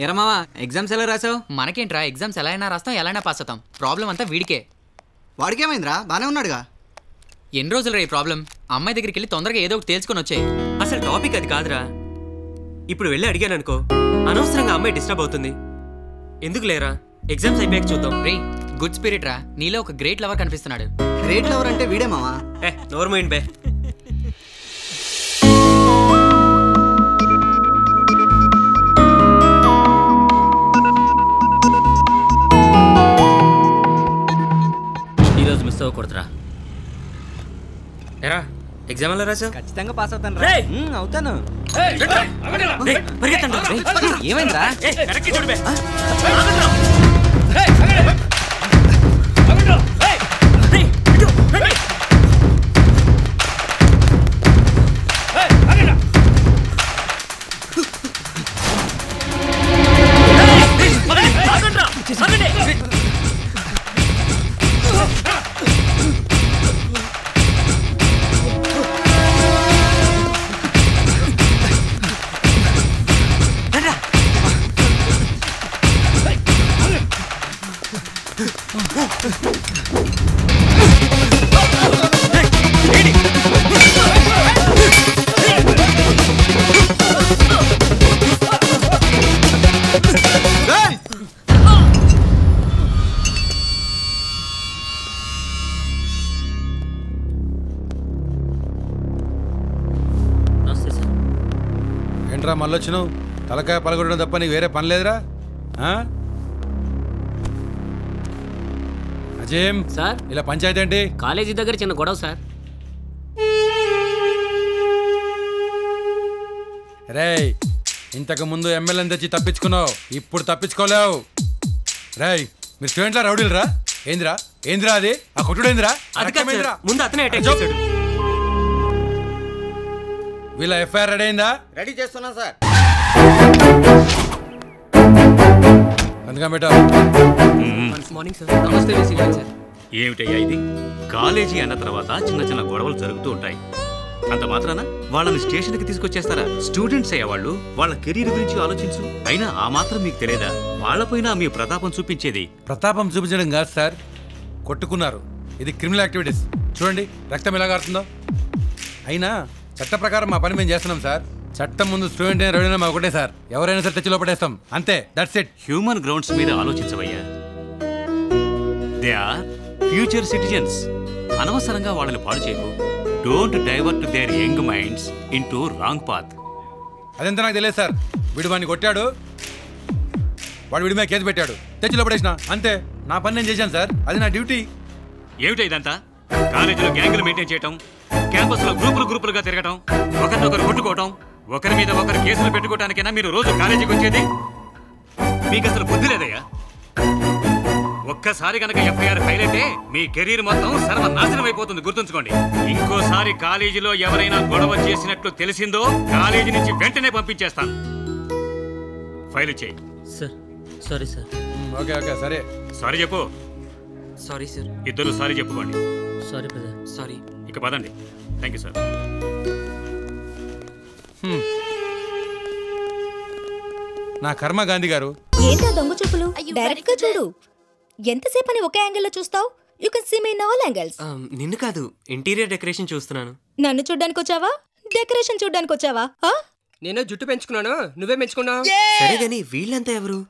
ఎరా మావా ఎగ్జామ్స్ ఎలా రాసావు? మనకేంట్రా ఎగ్జామ్స్ ఎలా అయినా రాస్తాం, ఎలా అయినా పాస్ అవుతాం. ప్రాబ్లం అంతా వీడికే. వాడికేమైందిరా? బానే ఉన్నాడుగా. ఎన్ని రోజులు రా ఈ ప్రాబ్లం? అమ్మాయి దగ్గరికి వెళ్ళి తొందరగా ఏదో ఒకటి తేల్చుకొని వచ్చాయి. అసలు టాపిక్ అది కాదురా. ఇప్పుడు వెళ్ళి అడిగాను అనుకో, అనవసరంగా అమ్మాయి డిస్టర్బ్ అవుతుంది. ఎందుకు లేరా, ఎగ్జామ్స్ అయిపోయాక చూద్దాం. రే గుడ్ స్పిరిట్ రా, నీలో ఒక గ్రేట్ లవర్ కనిపిస్తున్నాడు. గ్రేట్ లవర్ అంటే వీడే మావా. నోర్మైండ్ బే. ఈరోజు మిస్ అవ్వకూడదురా. ఎరా ఎగ్జామ్ ఎలా రాసావు? ఖచ్చితంగా పాస్ అవుతాను. అవుతాను. ఏమైందిరా? ఏంట్రా మళ్ళొచ్చినావు? తలకాయ పలగొట్టడం తప్ప నీకు వేరే పని లేదురా? అజయ్ సార్, ఇలా పంచాయతీ ఏంటి? కాలేజీ దగ్గర చిన్న గొడవ సార్. రేయ్, ఇంతకు ముందు ఎమ్మెల్యేని తెచ్చి తప్పించుకున్నావు, ఇప్పుడు తప్పించుకోలేవు. రేయ్, మీరు స్టూడెంట్లా రౌడీలు రా? ఏందిరా ఏందిరా అది? ఆ కొట్టుడేందిరా? ముందు అతనే అటాక్ చేశాడు. వీళ్ళ ఎఫ్ఐఆర్ రెడీ అయిందా? రెడీ చేస్తున్నా సార్. అందుకని బేటా. Morning sir. నమస్తే సార్. ఏమిటయ్యా ఇది? కాలేజీ అన్న తర్వాత చిన్న చిన్న గొడవలు జరుగుతూ ఉంటాయి. అంత మాత్రాన వాళ్ళని స్టేషన్కి తీసుకొచ్చేస్తారా? స్టూడెంట్స్ అయ్యా వాళ్ళు. వాళ్ళ కెరీర్ గురించి ఆలోచించు. అయినా ఆ మాత్రం మీకు తెలియదా? వాళ్ళపైన మీ ప్రతాపం చూపించేది. ప్రతాపం చూపించడం కాదు సార్, కొట్టుకున్నారు. ఇది క్రిమినల్ యాక్టివిటీస్. చూడండి రక్తం ఎలా కారుతుందో. అయినా చట్ట ప్రకారం మా పని మేము చేస్తున్నాం సార్. చట్టం ముందు స్టూడెంట్ అయినా రౌడీ అయినా ఒకటే సార్. ఎవరైనా సరే తెచ్చి లోపడేస్తాం అంతే. That's it. హ్యూమన్ గ్రౌండ్స్ మీద ఆలోచించవయ్యా. They are future citizens. అనవసరంగా వాళ్ళని పాడు చేయకు. Don't divert their young minds into wrong path. అదంతా నాకు తెలియదు సార్. వీడు వాడిని కొట్టాడు, వాడు వీడి మీద కేసు పెట్టాడు, తెచ్చి లోపడేసిన అంతే. నా పని నేను చేశాను సార్, అది నా డ్యూటీ. ఏమిటా ఇదంతా? కాలేజీలో గ్యాంగులు మెయింటైన్ చేయటం, క్యాంపస్లో గ్రూపులుగా తిరగటం, ఒకరినొకరు కొట్టుకోవటం, ఒకరి మీద ఒకరు కేసులు పెట్టుకోవటానికైనా మీరు రోజు కాలేజీకి వచ్చేది? మీకు అసలు బుద్ధి లేదయ్యా. ఒక్కసారి కనుక ఎఫ్ఐఆర్ ఫైల్ అయితే మీ కెరీర్ మొత్తం సర్వనాశనం అయిపోతుంది, గుర్తుంచుకోండి. ఇంకోసారి కాలేజీలో ఎవరైనా గొడవ చేసినట్లు తెలిసిందో కాలేజీ నుంచి వెంటనే పంపించేస్తాను. ఫైల్ చేయి. Sir sorry sir. Okay okay సరే. సారీ చెప్పు. Sorry sir. ఇద్దరు సారీ చెప్పుకోండి. Sorry brother. సారీ. ఇక పదండి. Thank you sir. నా కర్మ గాంధీ గారు. ఏంటా దొంగ చూపులు? డైరెక్ట్ గా చూడు. ఎంతసేపు అని ఒక యాంగిల్ లో చూస్తావు? You can see me in all angles. నిన్ను కాదు, ఇంటీరియర్ డెకరేషన్ చూస్తున్నాను. నన్ను చూడ్డానికి వచ్చావా? డెకరేషన్ చూడ్డానికి వచ్చావా? నేను జుట్టు పెంచుకున్నాను, నువ్వే పెంచుకున్నావు. సరే గానీ వీళ్ళంతా ఎవరు?